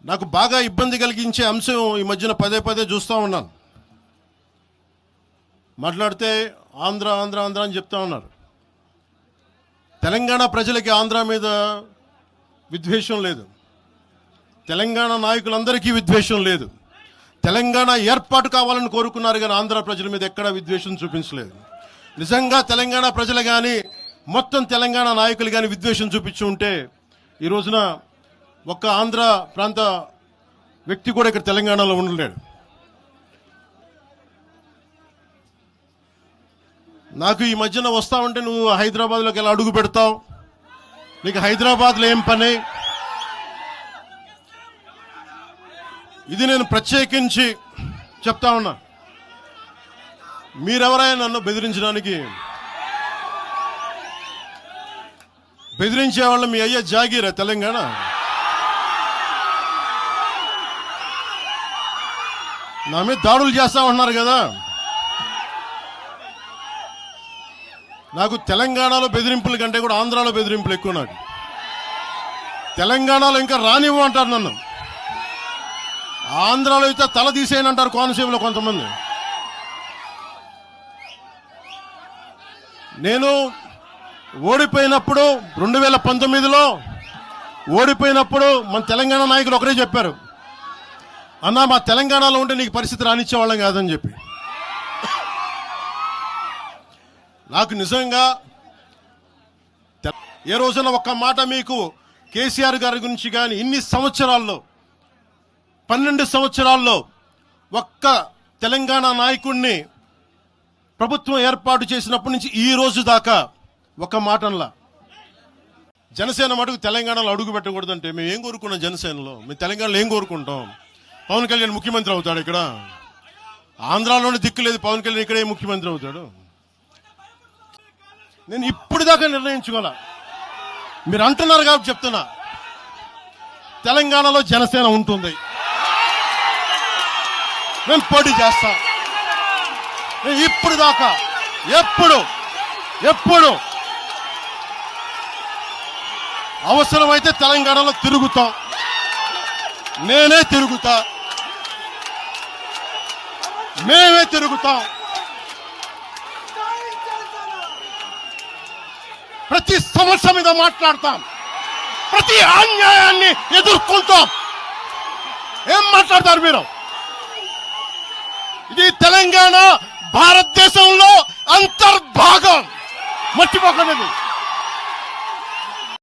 నాకు బాగా ఇబ్బంది కలిగించే అంశం ఈ మధ్యన పదే పదే చూస్తూ ఉన్నాను. మాట్లాడితే ఆంధ్ర ఆంధ్ర ఆంధ్ర అని చెప్తా ఉన్నారు. తెలంగాణ ప్రజలకి ఆంధ్ర మీద విద్వేషం లేదు, తెలంగాణ నాయకులందరికీ విద్వేషం లేదు. తెలంగాణ ఏర్పాటు కావాలని కోరుకున్నారు కానీ ఆంధ్ర ప్రజల మీద ఎక్కడా విద్వేషం చూపించలేదు. నిజంగా తెలంగాణ ప్రజలు కానీ మొత్తం తెలంగాణ నాయకులు కానీ విద్వేషం చూపించి ఉంటే ఈ రోజున ఒక్క ఆంధ్ర ప్రాంత వ్యక్తి కూడా ఇక్కడ తెలంగాణలో ఉండలేడు. నాకు ఈ మధ్యన వస్తావంటే నువ్వు హైదరాబాద్లోకి ఎలా అడుగు పెడతావు, నీకు హైదరాబాద్లో ఏం పని, ఇది నేను ప్రత్యేకించి చెప్తా ఉన్నా. మీరెవరైనా నన్ను బెదిరించడానికి, బెదిరించే వాళ్ళ మీ అయ్యే జాగీరా తెలంగాణ. నా మీద దాడులు చేస్తా ఉన్నారు కదా. నాకు తెలంగాణలో బెదిరింపుల కంటే కూడా ఆంధ్రాలో బెదిరింపులు ఎక్కువ. నాకు తెలంగాణలో ఇంకా రానివ్వమంటారు నన్ను, ఆంధ్రాలో అయితే తల తీసేయనంటారు కోనసీమలో కొంతమంది. నేను ఓడిపోయినప్పుడు 2019లో ఓడిపోయినప్పుడు మన తెలంగాణ నాయకులు ఒకరే చెప్పారు, అన్నా మా తెలంగాణలో ఉంటే నీకు పరిస్థితి రానిచ్చేవాళ్ళం కాదని చెప్పి. నాకు నిజంగా ఏ రోజున ఒక్క మాట మీకు కేసీఆర్ గారి గురించి కానీ ఇన్ని సంవత్సరాల్లో 12 సంవత్సరాల్లో ఒక్క తెలంగాణ నాయకుడిని ప్రభుత్వం ఏర్పాటు చేసినప్పటి నుంచి ఈ రోజు దాకా ఒక మాటంలా జనసేన మటుకు తెలంగాణలో అడుగు పెట్టకూడదంటే మేము ఏం కోరుకున్నాం? జనసేనలో మేము తెలంగాణలో ఏం కోరుకుంటాం? పవన్ కళ్యాణ్ ముఖ్యమంత్రి అవుతాడు ఇక్కడ, ఆంధ్రాలోనే దిక్కులేదు, పవన్ కళ్యాణ్ ఇక్కడే ముఖ్యమంత్రి అవుతాడు. నేను ఇప్పుడు దాకా నిర్ణయించుకోవాలా. మీరు అంటున్నారు కాబట్టి చెప్తున్నా, తెలంగాణలో జనసేన ఉంటుంది, నేను పోటీ చేస్తా. ఇప్పుడు దాకా ఎప్పుడు అవసరమైతే తెలంగాణలో తిరుగుతాం, నేనే తిరుగుతా, మేమే తిరుగుతాం. ప్రతి సమస్య మీద మాట్లాడతాం, ప్రతి అన్యాయాన్ని ఎదుర్కొంటాం. ఏం మాట్లాడతారు మీరు? ఇది తెలంగాణ భారతదేశంలో అంతర్భాగం, మర్చిపోకండి.